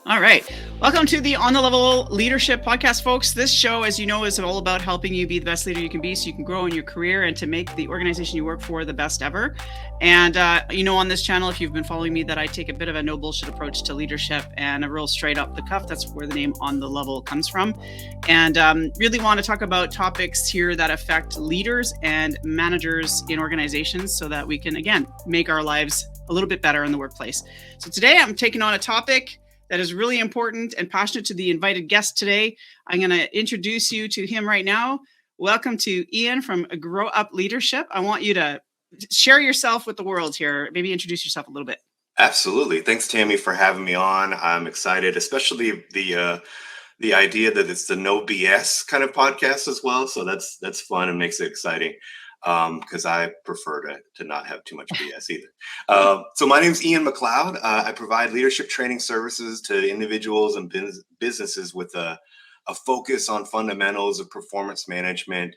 All right. Welcome to the On the Level Leadership Podcast, folks. This show, as you know, is all about helping you be the best leader you can be so you can grow in your career and to make the organization you work for the best ever. And, on this channel, if you've been following me, that I take a bit of a no bullshit approach to leadership and a real straight up the cuff. That's where the name On the Level comes from. And really want to talk about topics here that affect leaders and managers in organizations so that we can, again, make our lives a little bit better in the workplace. So today I'm taking on a topic that is really important and passionate to the invited guest today. I'm going to introduce you to him right now. Welcome to Ian from Gro-Up Leadership. I want you to share yourself with the world here. Maybe introduce yourself a little bit. Absolutely. Thanks, Tammy, for having me on. I'm excited, especially the idea that it's the no BS kind of podcast as well. So that's fun and makes it exciting. Because I prefer to not have too much BS either. So my name is Ian McLeod. I provide leadership training services to individuals and businesses with a focus on fundamentals of performance management.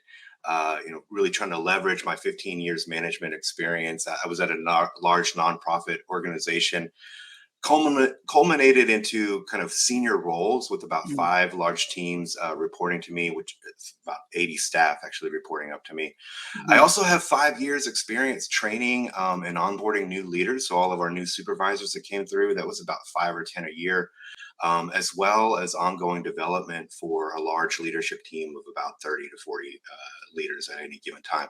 Really trying to leverage my 15 years management experience. I was at a large nonprofit organization, culminated into kind of senior roles with about 5 large teams reporting to me, which is about 80 staff actually reporting up to me. I also have 5 years experience training and onboarding new leaders. So all of our new supervisors that came through, that was about 5 or 10 a year, as well as ongoing development for a large leadership team of about 30 to 40 leaders at any given time.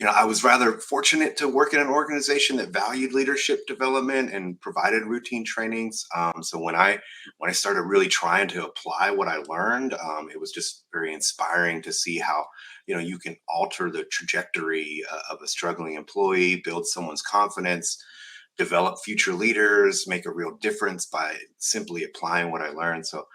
I was rather fortunate to work in an organization that valued leadership development and provided routine trainings. So when I started really trying to apply what I learned, it was just very inspiring to see how you can alter the trajectory of a struggling employee, build someone's confidence, develop future leaders, make a real difference by simply applying what I learned. So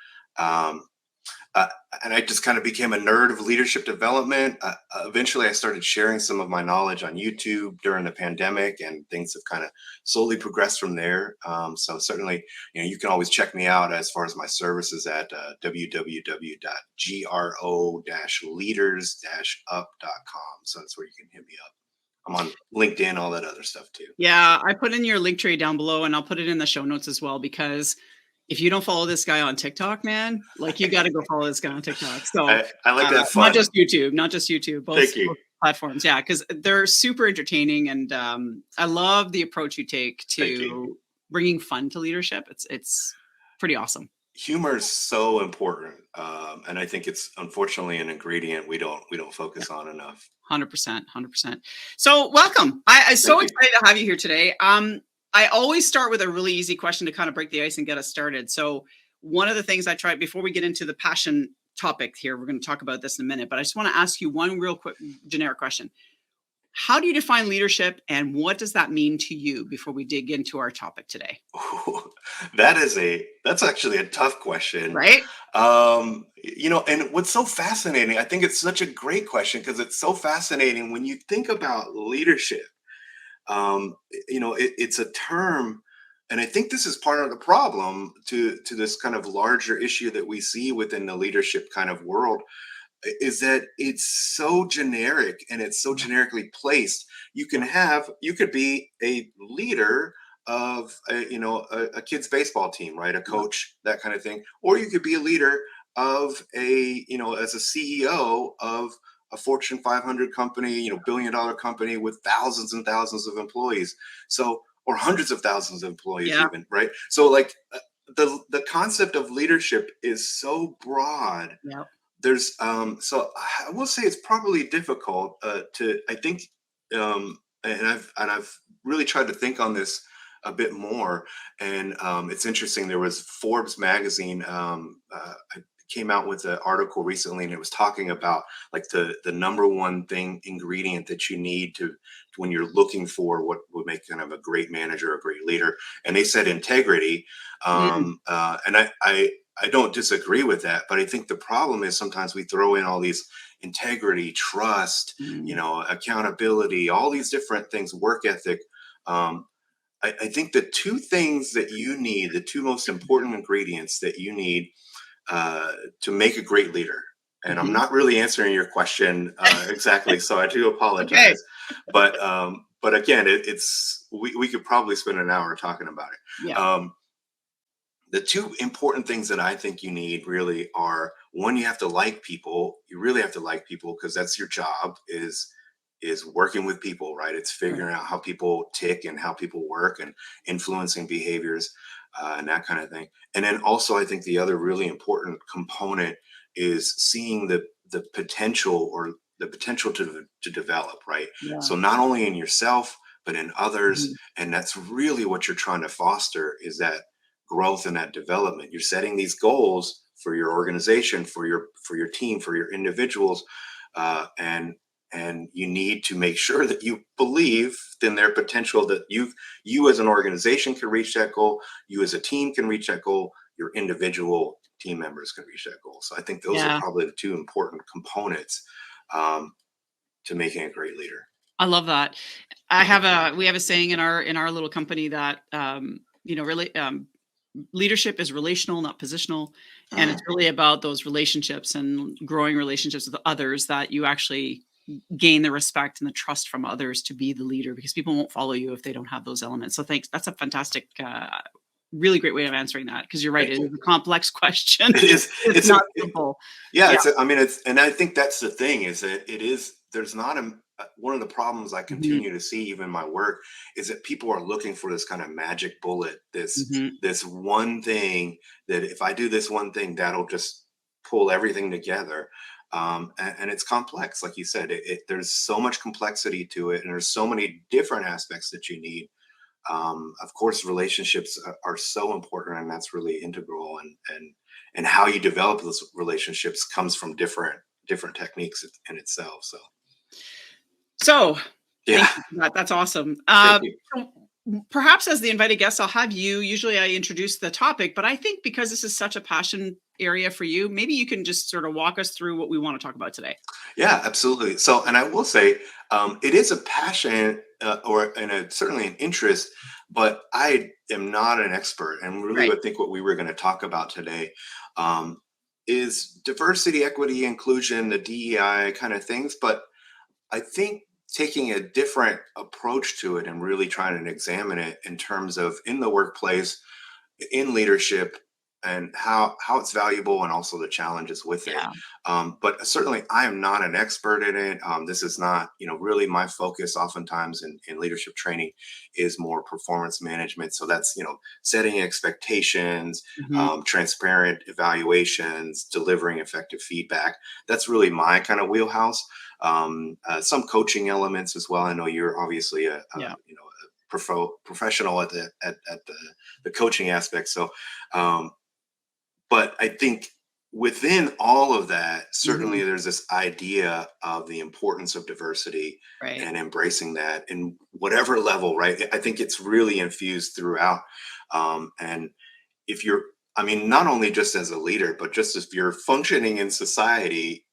and I just kind of became a nerd of leadership development. Eventually, I started sharing some of my knowledge on YouTube during the pandemic, and things have kind of slowly progressed from there. So certainly, you can always check me out as far as my services at www.gro-leaders-up.com. So that's where you can hit me up. I'm on LinkedIn, all that other stuff too. Yeah, I put in your link tree down below, and I'll put it in the show notes as well, because if you don't follow this guy on TikTok, man, you got to go follow this guy on TikTok. So I like that fun. Not just YouTube, both platforms. Yeah, because they're super entertaining, and I love the approach you take to bringing fun to leadership. It's pretty awesome. Humor is so important, and I think it's unfortunately an ingredient we don't focus on enough. 100%. So welcome. I'm so excited to have you here today. I always start with a really easy question to kind of break the ice and get us started. So one of the things I try before we get into the passion topic here, we're going to talk about this in a minute, but I just want to ask you one real quick generic question. How do you define leadership, and what does that mean to you before we dig into our topic today? Ooh, that's actually a tough question. Right? And what's so fascinating, I think it's such a great question because it's so fascinating when you think about leadership. It's a term, and I think this is part of the problem to this kind of larger issue that we see within the leadership kind of world, is that it's so generic and it's so generically placed. You could be a leader of a kid's baseball team, right? A coach, that kind of thing, or you could be a leader of as a CEO of a Fortune 500 company, billion-dollar company with thousands and thousands of employees. So, or hundreds of thousands of employees, even, right? So, the concept of leadership is so broad. Yeah. There's so I will say it's probably difficult to, I think, and I've really tried to think on this a bit more. And it's interesting. There was Forbes magazine. Came out with an article recently, and it was talking about the number one ingredient that you need to when you're looking for what would make kind of a great manager, a great leader. And they said integrity. And I don't disagree with that, but I think the problem is sometimes we throw in all these integrity, trust, accountability, all these different things, work ethic. I think the two things that you need, the two most important ingredients that you need to make a great leader. And I'm not really answering your question exactly, so I do apologize. Okay. But again, we could probably spend an hour talking about it. Yeah. The two important things that I think you need really are, one, you have to like people. You really have to like people, because that's your job, is working with people, right? It's Right. figuring out how people tick and how people work and influencing behaviors, and that kind of thing. And then also, I think the other really important component is seeing the potential, or the potential to develop, right? Yeah. So not only in yourself but in others, Mhm. and that's really what you're trying to foster, is that growth and that development. You're setting these goals for your organization, for your team, for your individuals, and you need to make sure that you believe in their potential, that you as an organization can reach that goal, you as a team can reach that goal, your individual team members can reach that goal. So I think those are Yeah. probably the two important components, um, to making a great leader. I love that. We have a saying in our little company that, really, leadership is relational, not positional. And it's Mhm. really about those relationships and growing relationships with others, that you actually gain the respect and the trust from others to be the leader, because people won't follow you if they don't have those elements. So thanks. That's a fantastic, really great way of answering that, because you're right. Thank It you. is a complex question. It is. It's It's a. not simple. Yeah, Yeah. I mean, and I think that's the thing, is that it is, there's not one of the problems I Mhm, continue to see even in my work, is that people are looking for this kind of magic bullet, mhm. this one thing, that if I do this one thing, that'll just pull everything together. And it's complex, like you said. There's so much complexity to it, and there's so many different aspects that you need. Of course, relationships are so important, and that's really integral. And how you develop those relationships comes from different techniques in itself. So So, yeah, thank you for that. That's awesome. thank you. So perhaps as the invited guest, I'll have you. Usually, I introduce the topic, but I think because this is such a passion area for you, maybe you can just sort of walk us through what we want to talk about today. Yeah, absolutely. So, and I will say, it is a passion, certainly an interest, but I am not an expert. And really, Right. I think what we were going to talk about today, um, is diversity, equity, inclusion, the DEI kind of things. But I think taking a different approach to it and really trying to examine it in terms of, in the workplace, in leadership, and how it's valuable, and also the challenges with it. Yeah. But certainly, I am not an expert in it. This is not, really my focus. Oftentimes in leadership training is more performance management. So that's, setting expectations, Mhm. transparent evaluations, delivering effective feedback. That's really my kind of wheelhouse. Some coaching elements as well. I know you're obviously Yeah. professional at the coaching aspect. So, um, but I think within all of that, Mhm. certainly there's this idea of the importance of diversity Right. and embracing that in whatever level, right? I think it's really infused throughout. And if you're, I mean, not only just as a leader, but just if you're functioning in society,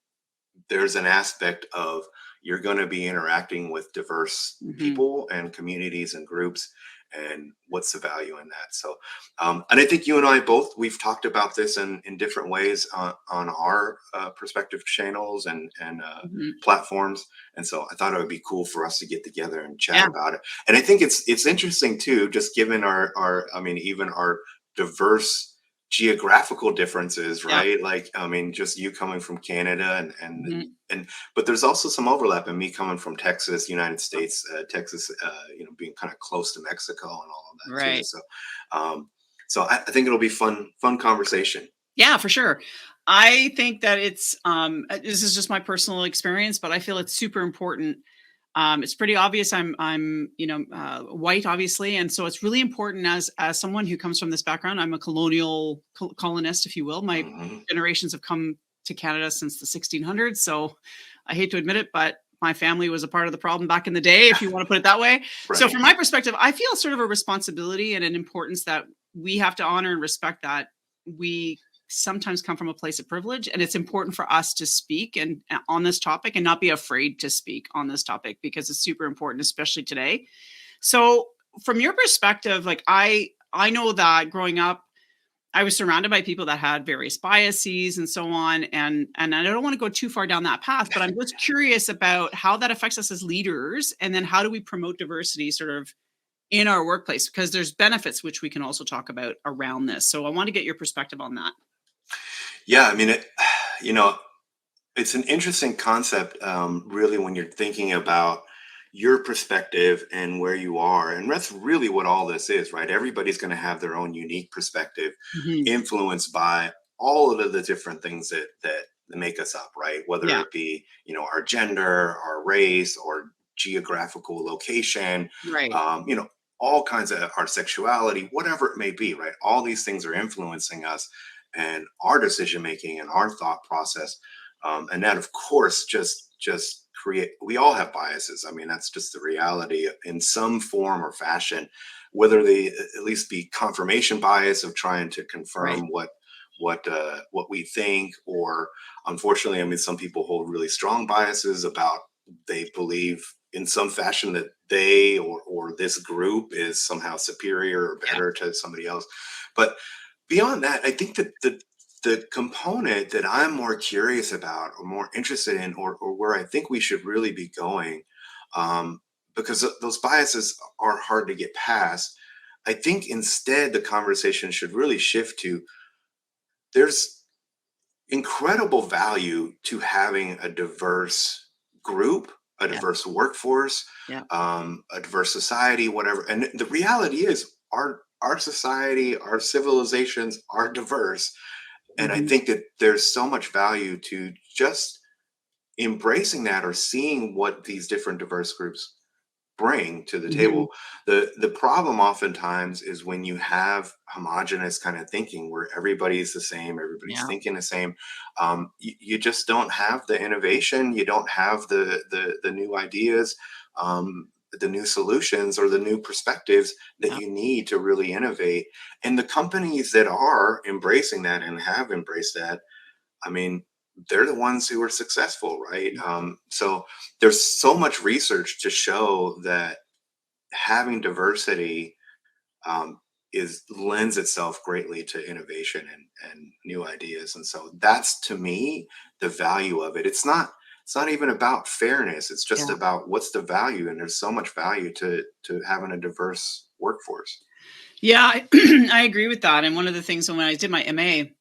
there's an aspect of, you're going to be interacting with diverse Mhm. people and communities and groups, and what's the value in that. So, and I think you and I both, we've talked about this in different ways on our perspective channels and Mhm. platforms. And so I thought it would be cool for us to get together and chat Yeah. about it. And I think it's interesting too, just given our I mean, even our diverse geographical differences, Yeah. right? Like, I mean, just you coming from Canada, Mhm. and but there's also some overlap in me coming from Texas, United States, Texas, being kind of close to Mexico and all of that too. Right. So, um, I think it'll be fun conversation. Yeah, for sure. I think that this is just my personal experience, but I feel it's super important. It's pretty obvious I'm white, obviously, and so it's really important as someone who comes from this background. I'm a colonist, if you will. My Hmm. generations have come to Canada since the 1600s, so I hate to admit it, but my family was a part of the problem back in the day, if you want to put it that way. So, Right. from my perspective, I feel sort of a responsibility and an importance that we have to honor and respect that we sometimes come from a place of privilege, and it's important for us to speak and on this topic and not be afraid to speak on this topic, because it's super important, especially today. So from your perspective, like I know that growing up I was surrounded by people that had various biases and so on, and I don't want to go too far down that path, but I'm just curious about how that affects us as leaders, and then how do we promote diversity sort of in our workplace, because there's benefits which we can also talk about around this. So I want to get your perspective on that. Yeah, I mean, you know, it's an interesting concept, really, when you're thinking about your perspective and where you are. And that's really what all this is, right? Everybody's going to have their own unique perspective, Mhm. influenced by all of the different things that make us up, right? Whether Yeah, it be, our gender, our race, or geographical location, right. you know, all kinds of our sexuality, whatever it may be, right? All these things are influencing us and our decision making and our thought process, and that, of course, just create. We all have biases. I mean, that's just the reality in some form or fashion, whether they at least be confirmation bias of trying to Right. confirm what we think, or unfortunately, I mean, some people hold really strong biases about, they believe in some fashion that they or this group is somehow superior or Yeah. better to somebody else. But beyond that, I think that the component that I'm more curious about or more interested in, or where I think we should really be going, because those biases are hard to get past. I think instead the conversation should really shift to, there's incredible value to having a diverse group, a Yeah. diverse workforce, Yeah. a diverse society, whatever. And the reality is, our society, our civilizations are diverse, and I Hmm. think that there's so much value to just embracing that, or seeing what these different diverse groups bring to the Hmm. table. The problem oftentimes is when you have homogenous kind of thinking, where everybody's the same, everybody's Yeah. thinking the same. You just don't have the innovation, you don't have the new ideas, the new solutions, or the new perspectives that Yeah. you need to really innovate. And the companies that are embracing that and have embraced that, I mean, they're the ones who are successful, right? So there's so much research to show that having diversity, um, is lends itself greatly to innovation and new ideas. And so that's, to me, the value of it. It's not even about fairness. It's just Yeah. about what's the value. And there's so much value to having a diverse workforce. Yeah, I agree with that. And one of the things when I did my MA,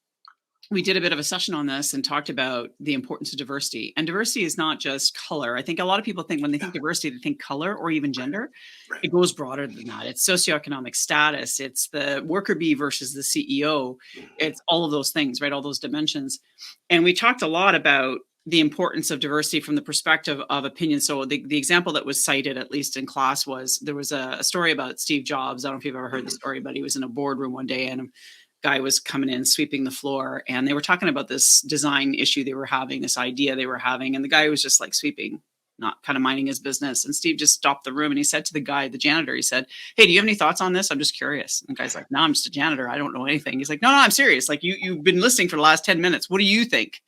we did a bit of a session on this and talked about the importance of diversity. And diversity is not just color. I think a lot of people think when they Yeah, think diversity, they think color or even right, gender. right. It goes broader than that. It's socioeconomic status. It's the worker bee versus the CEO. Mhm. It's all of those things, right? All those dimensions. And we talked a lot about the importance of diversity from the perspective of opinion. So the example that was cited, at least in class, was there was a story about Steve Jobs. I don't know if you've ever heard the Mhm. story, but he was in a boardroom one day and guy was coming in sweeping the floor, and they were talking about this design issue they were having, this idea they were having, and the guy was just like sweeping, not kind of minding his business. And Steve just stopped the room and he said to the guy, the janitor, he said, "Hey, do you have any thoughts on this? I'm just curious." And the guy's like, "No, I'm just a janitor, I don't know anything." He's like, "No, I'm serious, like you've been listening for the last 10 minutes, what do you think?"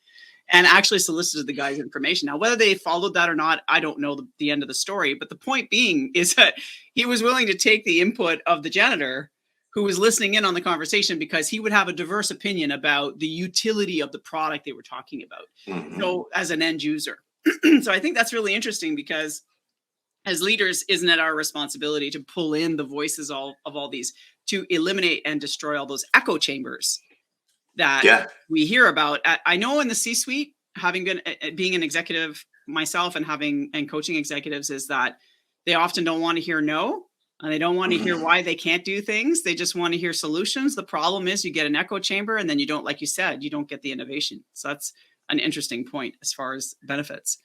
And actually solicited the guy's information. Now, whether they followed that or not, I don't know the end of the story. But the point being is that he was willing to take the input of the janitor who was listening in on the conversation, because he would have a diverse opinion about the utility of the product they were talking about. Mhm. So, as an end user. So, I think that's really interesting, because as leaders, isn't it our responsibility to pull in the voices of all these, to eliminate and destroy all those echo chambers that Yeah. we hear about? I know in the C-suite, having been being an executive myself and having and coaching executives, is that they often don't want to hear no, and they don't want to hear Mhm. why they can't do things. They just want to hear solutions. The problem is you get an echo chamber, and then you don't, like you said, you don't get the innovation. So that's an interesting point as far as benefits.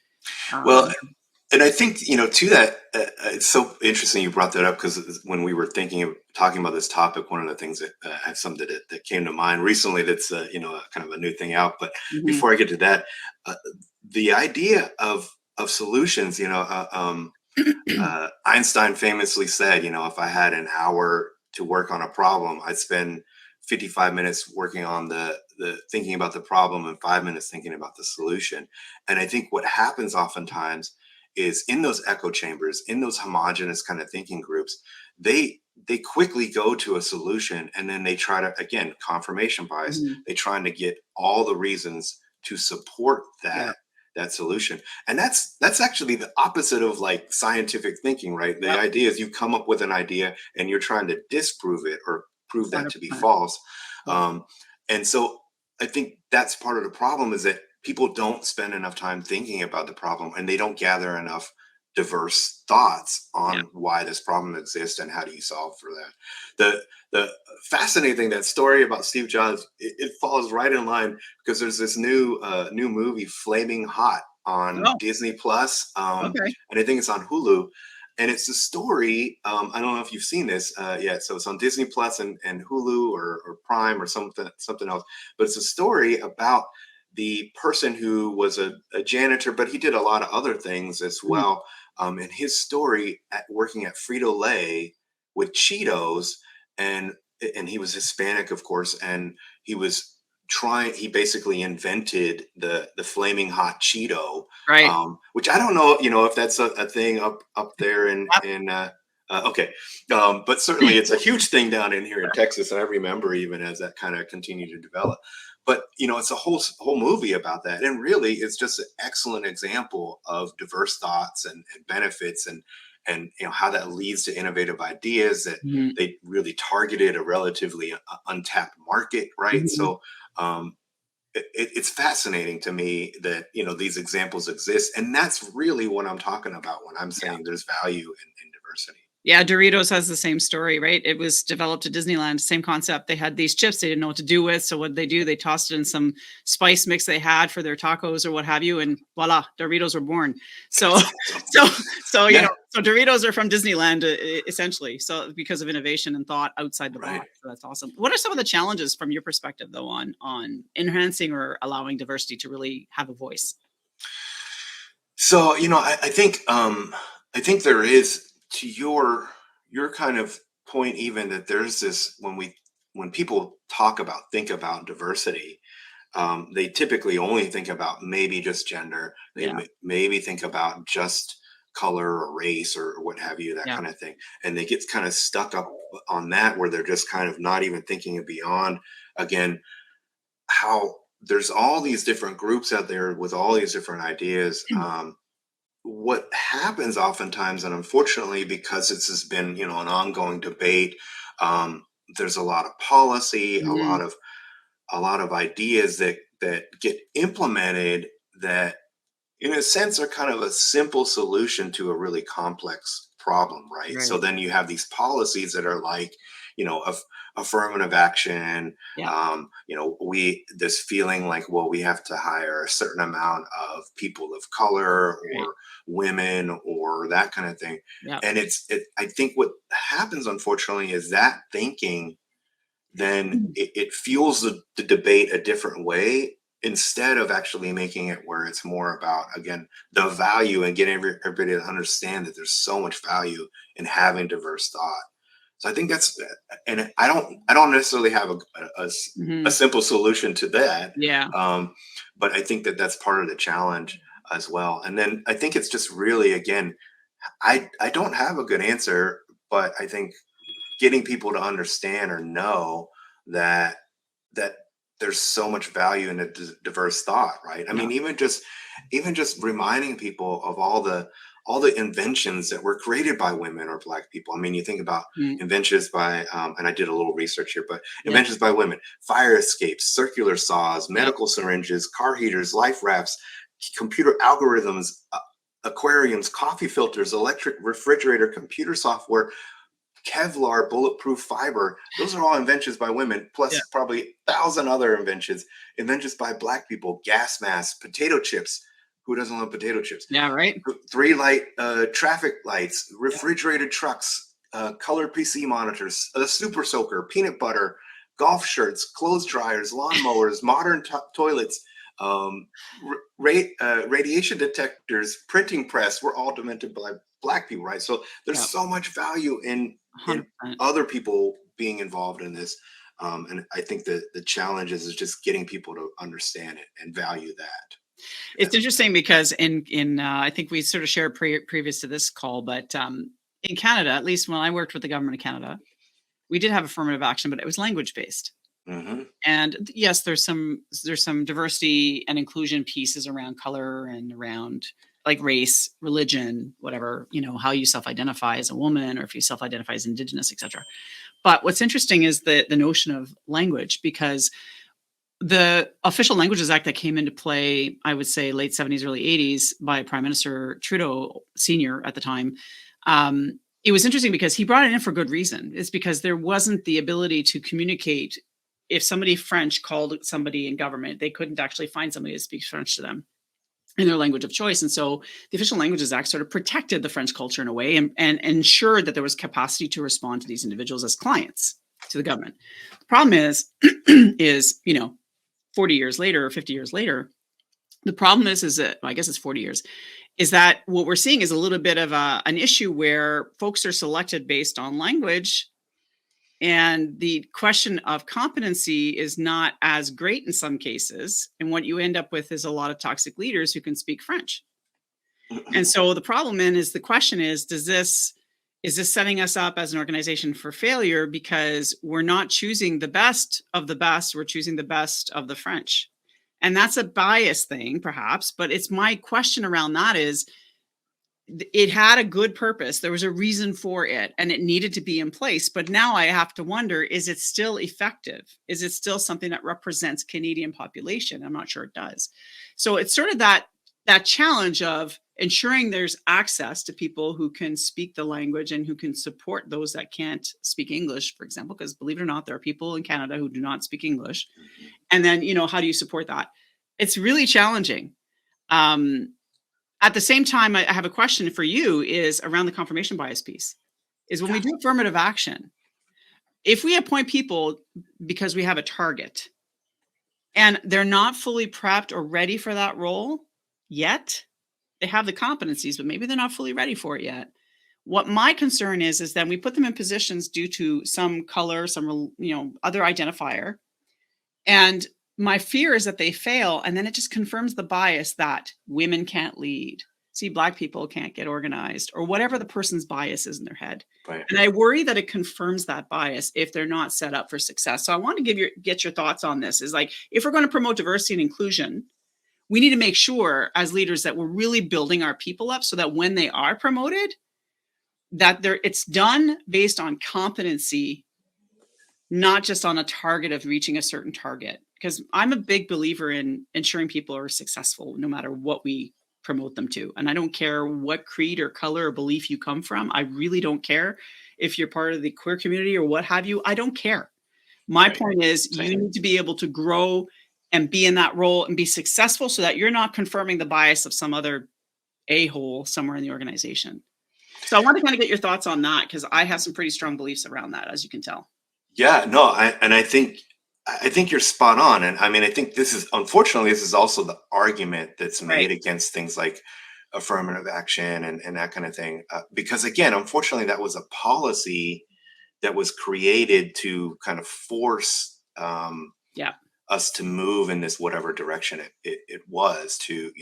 Well, Um, and I think, to that, it's so interesting you brought that up, because when we were thinking of talking about this topic, one of the things that had something that came to mind recently, that's kind of a new thing out. But mhm. before I get to that, uh, the idea of solutions, Einstein famously said, if I had an hour to work on a problem, I'd spend 55 minutes working on the thinking about the problem and 5 minutes thinking about the solution. And I think what happens oftentimes is, in those echo chambers, in those homogenous kind of thinking groups, they quickly go to a solution, and then they try to, again, confirmation bias, Mhm. they trying to get all the reasons to support Yeah. that that solution. And that's actually the opposite of like scientific thinking, right? The Yep. idea is you come up with an idea and you're trying to disprove it or prove that to be 100%. false. Yeah. And so I think that's part of the problem, is that people don't spend enough time thinking about the problem, and they don't gather enough diverse thoughts Yeah. on why this problem exists and how do you solve for that. The fascinating thing, that story about Steve Jobs, it falls right in line, because there's this new movie, Flaming Hot, on Oh, Disney Plus, okay. and I think it's on Hulu. And it's a story. I don't know if you've seen this yet. So it's on Disney Plus and Hulu, or Prime, or something else. But it's a story about the person who was a janitor, but he did a lot of other things as Mm, well. And his story at working at Frito Lay with Cheetos, and he was Hispanic, of course, and he was he basically invented the flaming hot Cheeto, right. which I don't know, if that's a thing up there Yep. okay, but certainly it's a huge thing down in here in Texas, and I remember even as that kind of continued to develop. But it's a whole movie about that, and really, it's just an excellent example of diverse thoughts and benefits, and how that leads to innovative ideas, that Mhm, they really targeted a relatively untapped market, right? mhm. So it's fascinating to me that these examples exist, and that's really what I'm talking about when I'm Yeah. saying there's value in diversity. Yeah, Doritos has the same story, right? It was developed at Disneyland, same concept. They had these chips they didn't know what to do with, so what they do? They tossed it in some spice mix they had for their tacos or what have you, and voila, Doritos were born. So, That's awesome. so, so Yeah, so Doritos are from Disneyland, essentially. So because of innovation and thought outside the right. box. So that's awesome. What are some of the challenges from your perspective, though, on enhancing or allowing diversity to really have a voice? So I think there is, to your kind of point, even that there's this, when people think about diversity, they typically only think about maybe just gender. They Yeah, maybe think about just color or race or what have you, that yeah, kind of thing. And they get kind of stuck up on that, where they're just kind of not even thinking beyond, again, how there's all these different groups out there with all these different ideas. What happens oftentimes, and unfortunately, because this has been an ongoing debate, there's a lot of policy, a mhm, lot of ideas that get implemented, that in a sense are kind of a simple solution to a really complex problem, right? So right. then you have these policies that are like, affirmative action. Yeah, We this feeling like, well, we have to hire a certain amount of people of color right. or women or that kind of thing. Yeah. And I think what happens, unfortunately, is that thinking then it fuels the debate a different way, instead of actually making it where it's more about, again, the value, and getting everybody to understand that there's so much value in having diverse thought. So I think and I don't necessarily have a Mhm. simple solution to that, Yeah. um, but I think that that's part of the challenge as well. And then I think it's just really, again, I don't have a good answer, but I think getting people to understand or know that that there's so much value in a diverse thought, right? I Yeah. mean, even just reminding people of all the inventions that were created by women or black people. I mean, you think about Mm. inventions by and I did a little research here, but Yeah. inventions by women: fire escapes, circular saws, Yep. medical syringes, car heaters, life rafts, computer algorithms, aquariums, coffee filters, electric refrigerator, computer software, Kevlar, bulletproof fiber. Those are all inventions by women, Yeah. plus probably 1,000 other inventions by black people: gas masks, potato chips. Who doesn't love potato chips? Yeah, right? Three light traffic lights, Yeah. refrigerated trucks, color PC monitors, a super soaker, peanut butter, golf shirts, clothes dryers, lawnmowers, modern toilets, um, radiation detectors, printing press, were all invented by black people, right? So there's Yep. so much value in 100%. other people being involved in this. And I think that the challenge is just getting people to understand it and value that. It's That's interesting because I think we sort of shared previous to this call, but, in Canada, at least when I worked with the government of Canada, we did have affirmative action, but it was language based. Hmm. And yes, there's some diversity and inclusion pieces around color and around like race, religion, whatever, how you self-identify as a woman or if you self-identify as indigenous, etc. But what's interesting is the notion of language, because the Official Languages Act that came into play, I would say late 70s, early 80s by Prime Minister Trudeau Sr. at the time, it was interesting because he brought it in for good reason. It's because there wasn't the ability to communicate. If somebody French called somebody in government, they couldn't actually find somebody that speaks French to them in their language of choice. And so the Official Languages Act sort of protected the French culture in a way, and ensured that there was capacity to respond to these individuals as clients to the government. The problem is 40 years later or 50 years later, the problem is that, well, I guess it's 40 years, is that what we're seeing is a little bit of an issue where folks are selected based on language, and the question of competency is not as great in some cases. And what you end up with is a lot of toxic leaders who can speak French. And so the problem is, the question is this setting us up as an organization for failure because we're not choosing the best of the best, we're choosing the best of the French. And that's a bias thing, perhaps, but it's my question around that is, it had a good purpose. There was a reason for it and it needed to be in place. But now I have to wonder, is it still effective? Is it still something that represents Canadian population? I'm not sure it does. So it's sort of that challenge of ensuring there's access to people who can speak the language and who can support those that can't speak English, for example, because believe it or not, there are people in Canada who do not speak English. And then, how do you support that? It's really challenging. At the same time, I have a question for you is around the confirmation bias piece. Is when we do affirmative action, if we appoint people because we have a target and they're not fully prepped or ready for that role yet, they have the competencies, but maybe they're not fully ready for it yet. What my concern is then we put them in positions due to some color, some, other identifier. And my fear is that they fail, and then it just confirms the bias that women can't lead. See, Black people can't get organized, or whatever the person's bias is in their head. Right. And I worry that it confirms that bias if they're not set up for success. So I want to get your thoughts on this. Is like, if we're going to promote diversity and inclusion, we need to make sure as leaders that we're really building our people up so that when they are promoted, that it's done based on competency, not just on a target of reaching a certain target. Because I'm a big believer in ensuring people are successful no matter what we promote them to. And I don't care what creed or color or belief you come from. I really don't care if you're part of the queer community or what have you. I don't care. My point is, you need to be able to grow and be in that role and be successful so that you're not confirming the bias of some other a-hole somewhere in the organization. So I want to kind of get your thoughts on that, because I have some pretty strong beliefs around that, as you can tell. Yeah, no, I think you're spot on. And I mean, I think this is also the argument that's made Right. against things like affirmative action and that kind of thing. Because again, unfortunately, that was a policy that was created to kind of force Yeah. us to move in this whatever direction it was to,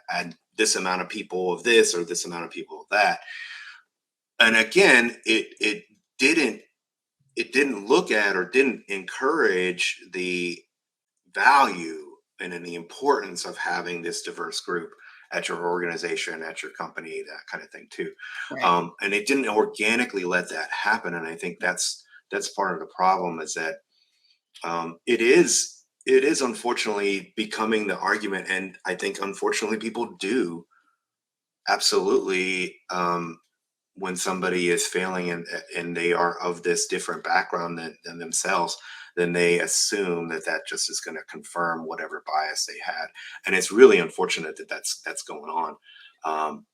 add this amount of people of this or this amount of people of that. And again, didn't it didn't look at or didn't encourage the value and then the importance of having this diverse group at your organization, at your company, that kind of thing too. Right. And it didn't organically let that happen. And I think that's part of the problem, is that it is unfortunately becoming the argument. And I think unfortunately people do absolutely, when somebody is failing and they are of this different background than themselves, then they assume that just is going to confirm whatever bias they had, and it's really unfortunate that that's going on.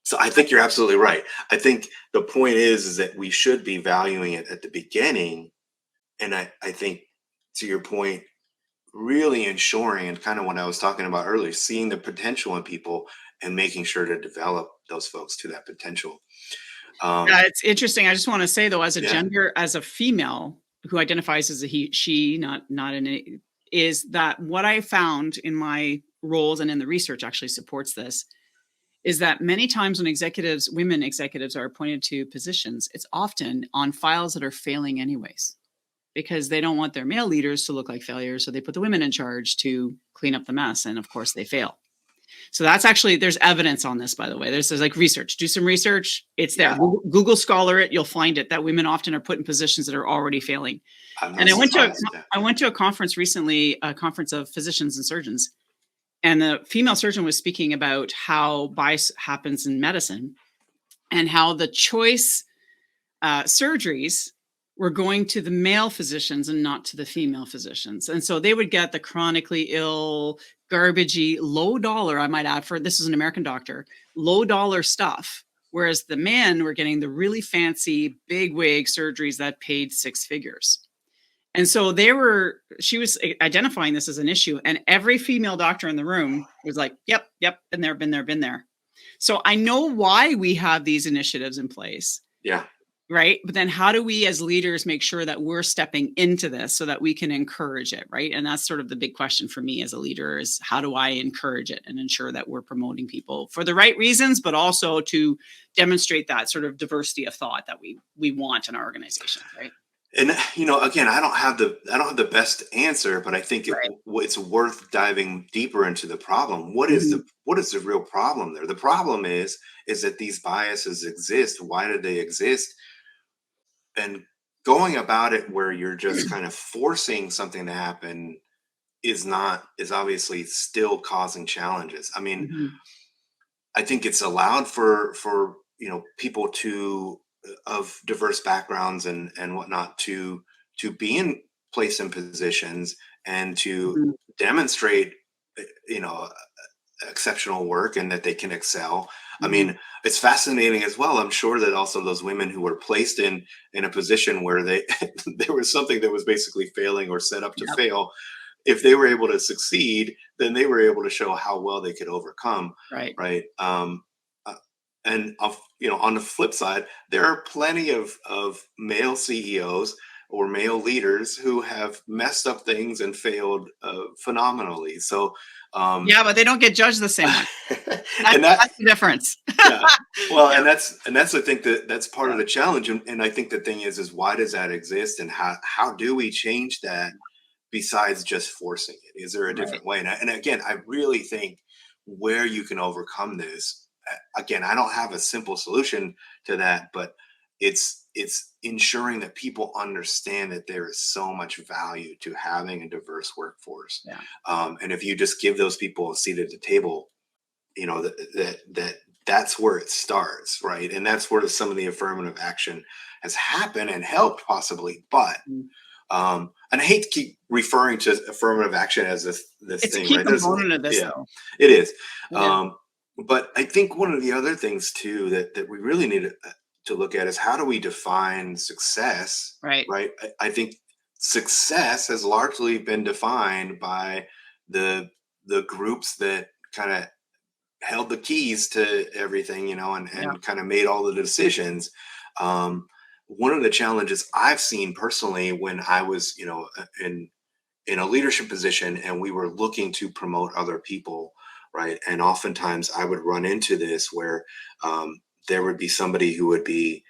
So I think you're absolutely right. I think the point is that we should be valuing it at the beginning, and I think, to your point, really ensuring, and kind of what I was talking about earlier, seeing the potential in people and making sure to develop those folks to that potential. Yeah, it's interesting. I just want to say, though, as a Yeah. gender, as a female who identifies as a he, she, not an a, is that what I found in my roles and in the research actually supports this, is that many times when women executives are appointed to positions, it's often on files that are failing anyways. because they don't want their male leaders to look like failures. So they put the women in charge to clean up the mess. And of course they fail. So that's actually, there's evidence on this, by the way. There's like research, do some research. It's there. Yeah. Google Scholar it. You'll find it, that women often are put in positions that are already failing. And I went to a conference recently, a conference of physicians and surgeons. And the female surgeon was speaking about how bias happens in medicine and how the choice surgeries were going to the male physicians and not to the female physicians. And so they would get the chronically ill, garbagey, low dollar, I might add, for this is an American doctor, low dollar stuff. Whereas the men were getting the really fancy big wig surgeries that paid six figures. And so she was identifying this as an issue. And every female doctor in the room was like, yep, been there. So I know why we have these initiatives in place. Yeah. Right. But then how do we as leaders make sure that we're stepping into this so that we can encourage it? Right. And that's sort of the big question for me as a leader is how do I encourage it and ensure that we're promoting people for the right reasons, but also to demonstrate that sort of diversity of thought that we want in our organization. Right. And, again, I don't have the best answer, but I think it's worth diving deeper into the problem. What is the real problem there? The problem is that these biases exist. Why do they exist? And going about it where you're just kind of forcing something to happen is obviously still causing challenges. I mean, I think it's allowed for people of diverse backgrounds and whatnot to be placed in positions and to demonstrate exceptional work and that they can excel. I mean, it's fascinating as well. I'm sure that also those women who were placed in a position where there was something that was basically failing or set up to fail, if they were able to succeed, then they were able to show how well they could overcome. Right. And on the flip side, there are plenty of male CEOs or male leaders who have messed up things and failed phenomenally. So but they don't get judged the same way. That's the difference. Yeah. Well, and that's I think that's part of the challenge. And I think the thing is why does that exist, and how do we change that besides just forcing it? Is there a different way? And again, I really think where you can overcome this. Again, I don't have a simple solution to that, but it's ensuring that people understand that there is so much value to having a diverse workforce. And if you just give those people a seat at the table, that's where it starts, right? And that's where some of the affirmative action has happened and helped possibly. But and I hate to keep referring to affirmative action as this it's thing, a key right? component of this, though. It is. But I think one of the other things too that we really need to look at is how do we define success? Right. I think success has largely been defined by the groups that kind of held the keys to everything, and kind of made all the decisions. One of the challenges I've seen personally when I was, in a leadership position and we were looking to promote other people, right? And oftentimes I would run into this where there would be somebody who would be,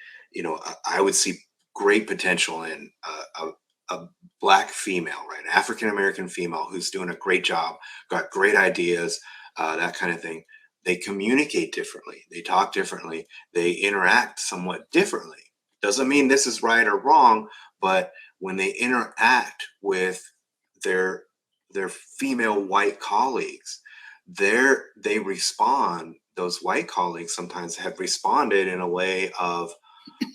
I would see great potential in a Black female, right? An African-American female who's doing a great job, got great ideas, that kind of thing. They communicate differently. They talk differently. They interact somewhat differently. Doesn't mean this is right or wrong, but when they interact with their female white colleagues, they respond. Those white colleagues sometimes have responded in a way of,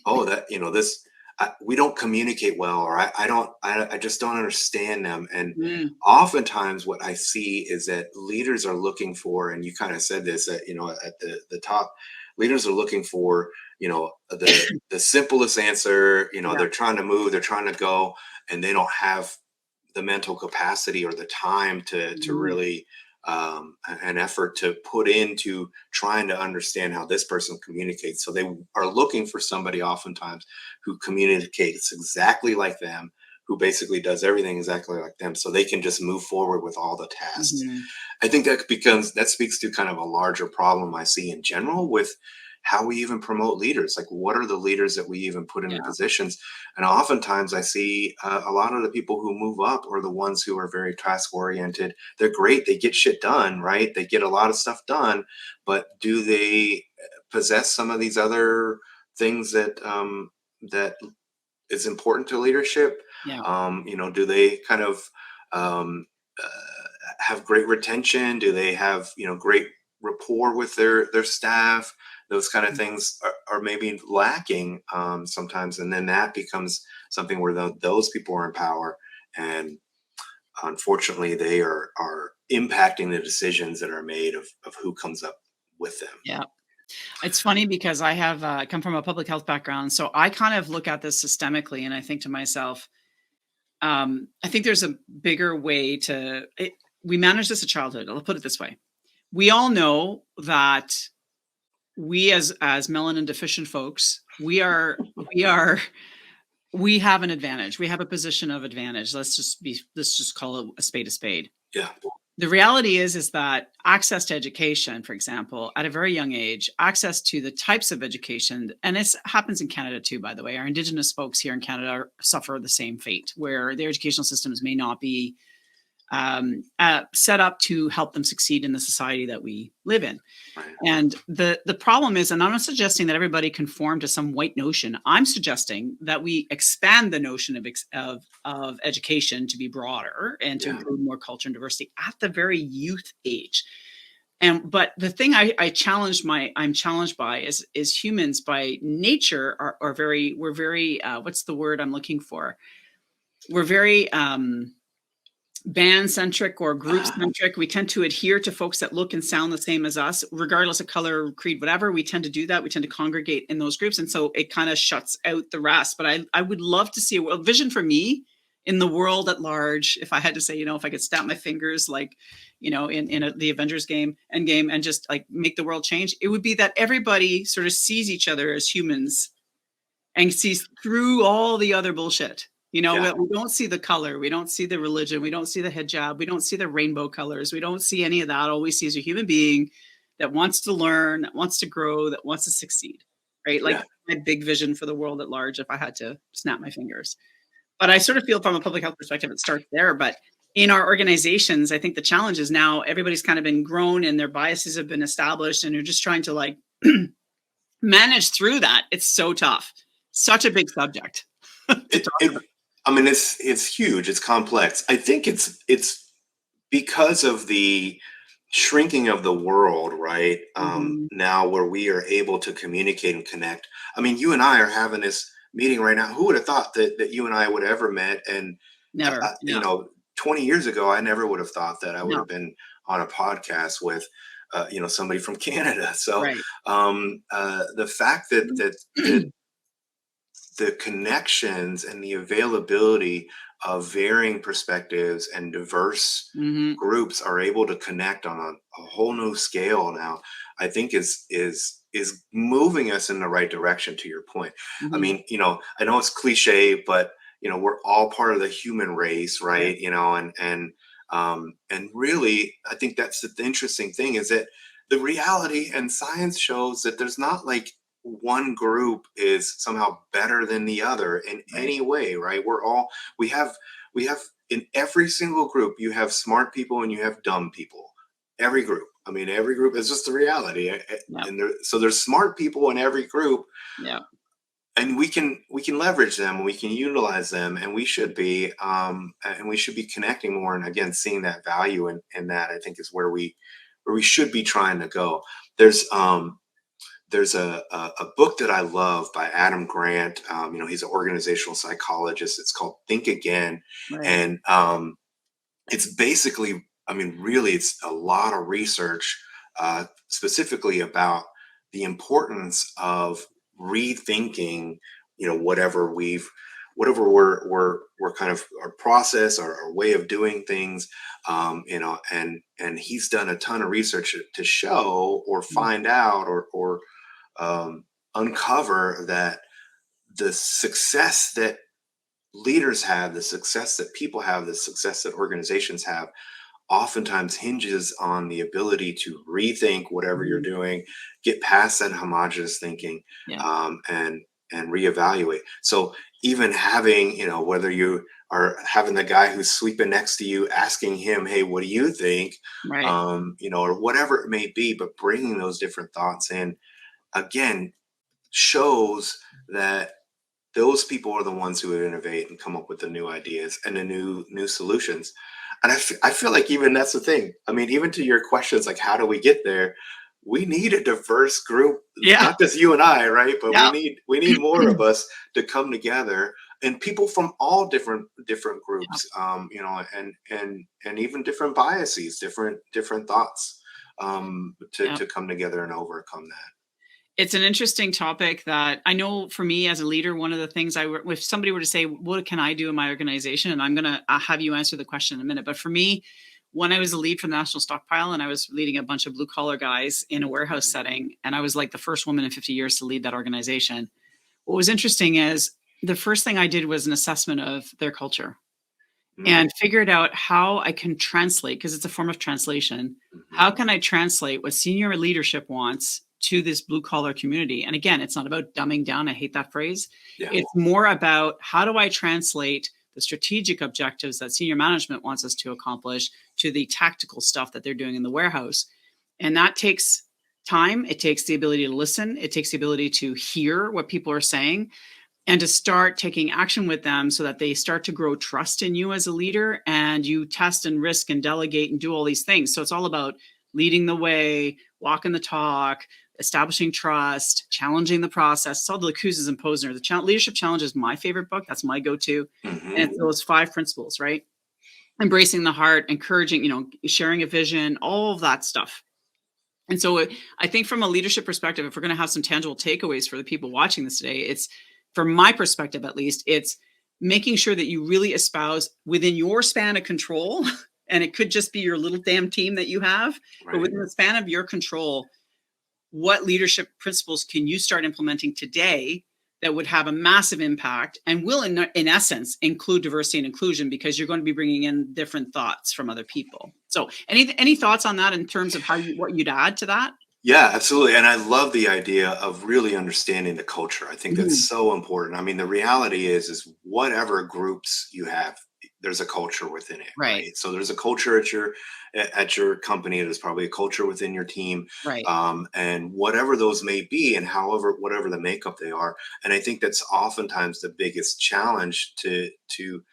oh, that this we don't communicate well, or I just don't understand them. And oftentimes what I see is that leaders are looking for, and you kind of said this at the top, leaders are looking for the simplest answer. They're trying to move, they're trying to go, and they don't have the mental capacity or the time to really an effort to put into trying to understand how this person communicates. So they are looking for somebody oftentimes who communicates exactly like them, who basically does everything exactly like them, so they can just move forward with all the tasks. I think that speaks to kind of a larger problem I see in general with how we even promote leaders. Like, what are the leaders that we even put into Yeah. positions? And oftentimes I see a lot of the people who move up are the ones who are very task oriented. They're great. They get shit done, right? They get a lot of stuff done, but do they possess some of these other things that is important to leadership? Yeah. Do they kind of um, have great retention? Do they have great rapport with their staff? Those kind of things are maybe lacking sometimes, and then that becomes something where those people are in power, and unfortunately, they are impacting the decisions that are made of who comes up with them. Yeah. It's funny because I have come from a public health background, so I kind of look at this systemically, and I think to myself, I think there's a bigger way to. We manage this at childhood. I'll put it this way: we all know that we, as melanin deficient folks, we have an advantage. We have a position of advantage. Let's just call it a spade a spade. Yeah, The reality is that access to education, for example, at a very young age, access to the types of education, and this happens in Canada too, by the way, our Indigenous folks here in Canada suffer the same fate, where their educational systems may not be set up to help them succeed in the society that we live in. right. And the problem is, and I'm not suggesting that everybody conform to some white notion. I'm suggesting that we expand the notion of education to be broader and to Yeah, include more culture and diversity at the very youth age. And but the thing I'm challenged by is humans by nature are very we're very what's the word I'm looking for? We're very band centric or group centric. We tend to adhere to folks that look and sound the same as us, regardless of color, creed, whatever. We tend to do that. We tend to congregate in those groups. And so it kind of shuts out the rest. But I would love to see a vision for me in the world at large. If I had to say, if I could snap my fingers, like, the Avengers Endgame, and just like make the world change, it would be that everybody sort of sees each other as humans and sees through all the other bullshit. yeah, We don't see the color, we don't see the religion, we don't see the hijab, we don't see the rainbow colors, we don't see any of that. All we see is a human being that wants to learn, that wants to grow, that wants to succeed, right? Like yeah. my big vision for the world at large, if I had to snap my fingers. But I sort of feel from a public health perspective, it starts there. But in our organizations, I think the challenge is now everybody's kind of been grown and their biases have been established, and you're just trying to like manage through that. It's so tough. Such a big subject to It, talk it about. I mean, it's huge. It's complex. I think it's because of the shrinking of the world, right? Mhm. Now where we are able to communicate and connect. I mean, you and I are having this meeting right now. Who would have thought that you and I would have ever met? And Never. Yeah. 20 years ago, I never would have thought that I would No. have been on a podcast with, somebody from Canada. So Right. the fact that the connections and the availability of varying perspectives and diverse Mhm. groups are able to connect on a whole new scale now, I think is moving us in the right direction, to your point. I Mhm. mean, I know it's cliche, but we're all part of the human race, Right. right? And really, I think that's the interesting thing, is that the reality and science shows that there's not like one group is somehow better than the other in Right. any way, right? We have in every single group, you have smart people and you have dumb people. Every group. I mean, every group is just the reality. Yeah. So there's smart people in every group, Yeah. and we can leverage them, we can utilize them, and we should be connecting more, and again, seeing that value in that, I think, is where we should be trying to go. There's a book that I love by Adam Grant. He's an organizational psychologist. It's called Think Again. Right. And it's basically, I mean, really, it's a lot of research specifically about the importance of rethinking, whatever we're kind of our process, our way of doing things, and he's done a ton of research to show or Mm. find out or uncover that the success that leaders have, the success that people have, the success that organizations have oftentimes hinges on the ability to rethink whatever you're Mhm. doing, get past that homogenous thinking, Yeah. and reevaluate. So even having, whether you are having the guy who's sleeping next to you, asking him, "Hey, what do you think?" Right. Or whatever it may be, but bringing those different thoughts in again shows that those people are the ones who innovate and come up with the new ideas and the new solutions. And I feel like even that's the thing. I mean, even to your questions, like how do we get there? We need a diverse group, Yeah. not just you and I, right? But Yeah. we need more of us to come together, and people from all different Yeah. groups, and even different biases, different thoughts, Yeah. to come together and overcome that. It's an interesting topic that I know for me as a leader, one of the things if somebody were to say, what can I do in my organization? And I'm going to have you answer the question in a minute. But for me, when I was a lead for the National Stockpile and I was leading a bunch of blue collar guys in a warehouse setting, and I was like the first woman in 50 years to lead that organization. What was interesting is the first thing I did was an assessment of their culture Mm, and figured out how I can translate, because it's a form of translation. How mhm. can I translate what senior leadership wants to this blue collar community? And again, it's not about dumbing down. I hate that phrase. Yeah. It's more about how do I translate the strategic objectives that senior management wants us to accomplish to the tactical stuff that they're doing in the warehouse. And that takes time. It takes the ability to listen. It takes the ability to hear what people are saying and to start taking action with them so that they start to grow trust in you as a leader, and you test and risk and delegate and do all these things. So it's all about leading the way, walking the talk, establishing trust, challenging the process. It's all the Kuses and Posner. Leadership Challenge is my favorite book. That's my go-to. And Mhm. it's those 5 principles, right? Embracing the heart, encouraging, sharing a vision, all of that stuff. And so I think from a leadership perspective, if we're going to have some tangible takeaways for the people watching this today, it's, from my perspective at least, it's making sure that you really espouse within your span of control. And it could just be your little damn team that you have, but Right. within the span of your control, what leadership principles can you start implementing today that would have a massive impact and will, in essence, include diversity and inclusion, because you're going to be bringing in different thoughts from other people. So any thoughts on that in terms of what you'd add to that? Yeah, absolutely. And I love the idea of really understanding the culture. I think Mhm. that's so important. I mean, the reality is whatever groups you have, there's a culture within it, Right, right? So there's a culture at your company. There's probably a culture within your team, right. and whatever those may be, and however whatever the makeup they are. And I think that's oftentimes the biggest challenge to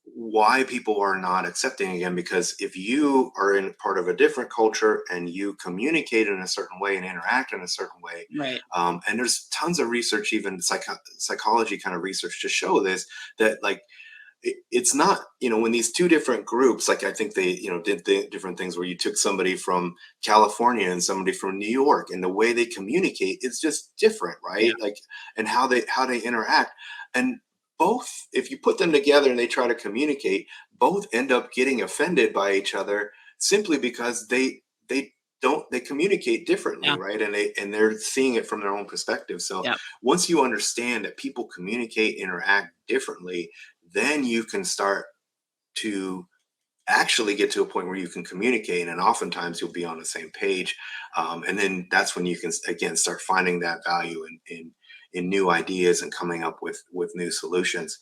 why people are not accepting again, because if you are in part of a different culture and you communicate in a certain way and interact in a certain way, Right. and there's tons of research, even psychology kind of research to show this, that like it's not, when these two different groups, like I think they did different things where you took somebody from California and somebody from New York, and the way they communicate is just different, Yeah. right? Like, and how they interact. And both, if you put them together and they try to communicate, both end up getting offended by each other simply because they don't they communicate differently, Yeah. right? And they're seeing it from their own perspective. So Yeah. once you understand that people communicate, interact differently, then you can start to actually get to a point where you can communicate, and oftentimes you'll be on the same page, and then that's when you can again start finding that value in new ideas and coming up with new solutions.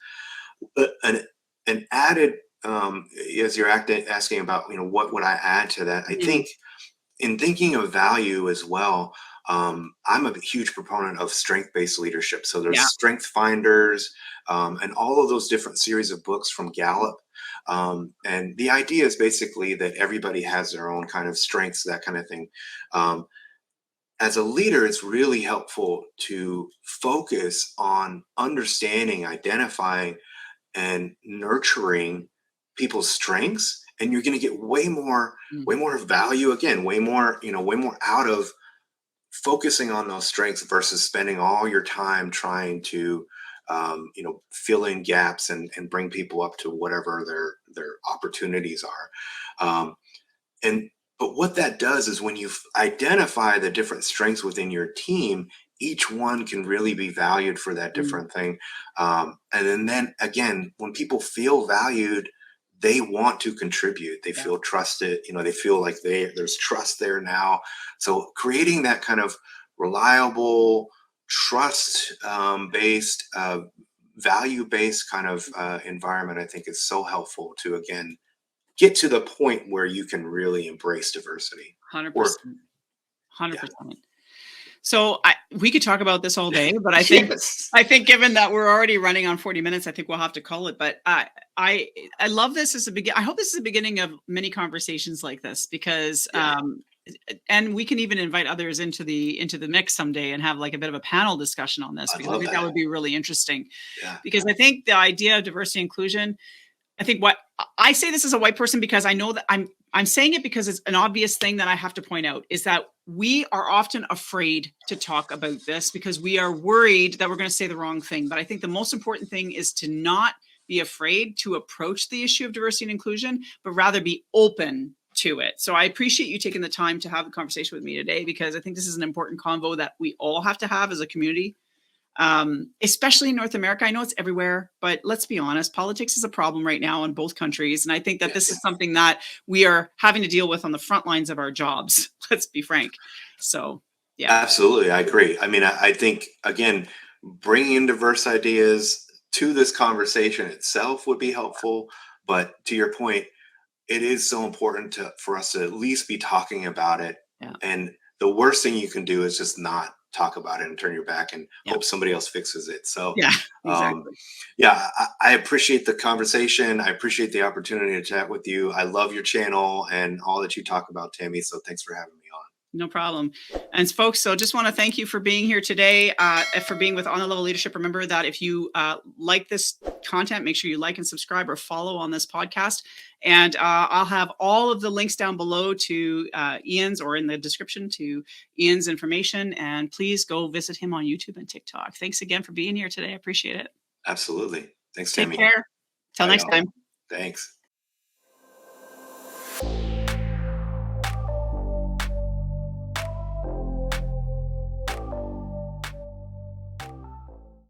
An added, as you're asking about, what would I add to that, I Mhm. think in thinking of value as well, I'm a huge proponent of strength-based leadership. So there's Yeah. Strength Finders, and all of those different series of books from Gallup. And the idea is basically that everybody has their own kind of strengths, that kind of thing. Um, as a leader, it's really helpful to focus on understanding, identifying, and nurturing people's strengths, and you're going to get Mm. way more value, again, way more out of focusing on those strengths versus spending all your time trying to fill in gaps and bring people up to whatever their opportunities are. And but what that does is when you identify the different strengths within your team, each one can really be valued for that Mm. different thing. And then again, when people feel valued, they want to contribute. They feel trusted. They feel like there's trust there now. So creating that kind of reliable, trust based, value based kind of environment, I think is so helpful to, again, get to the point where you can really embrace diversity. 100%. Yeah. 100%. So we could talk about this all day, but I Yes. think given that we're already running on 40 minutes, I think we'll have to call it. But I love this as a begin. I hope this is the beginning of many conversations like this, because Yeah. and we can even invite others into the mix someday and have like a bit of a panel discussion on this, I because I love think that that. would be really interesting. Yeah. Because I think the idea of diversity and inclusion, I think what I say this as a white person, because I know that I'm saying it because it's an obvious thing that I have to point out, is that we are often afraid to talk about this because we are worried that we're going to say the wrong thing. But I think the most important thing is to not be afraid to approach the issue of diversity and inclusion, but rather be open to it. So I appreciate you taking the time to have the conversation with me today, because I think this is an important convo that we all have to have as a community. Especially in North America. I know it's everywhere, but let's be honest, politics is a problem right now in both countries. And I think that this is something that we are having to deal with on the front lines of our jobs. Let's be frank. So, yeah. Absolutely. I agree. I mean, I think, again, bringing in diverse ideas to this conversation itself would be helpful. But to your point, it is so important for us to at least be talking about it. Yeah. And the worst thing you can do is just not talk about it and turn your back and hope somebody else fixes it. So, Yeah, exactly. I appreciate the conversation. I appreciate the opportunity to chat with you. I love your channel and all that you talk about, Tammy. So thanks for having me on. No problem. And folks, so just want to thank you for being here today, for being with On the Level Leadership. Remember that if you like this content, make sure you like and subscribe or follow on this podcast. And I'll have all of the links down below to Ian's, or in the description to Ian's information. And please go visit him on YouTube and TikTok. Thanks again for being here today. I appreciate it. Absolutely. Thanks, Take Tammy. care. Till Bye, next y'all. time. Thanks.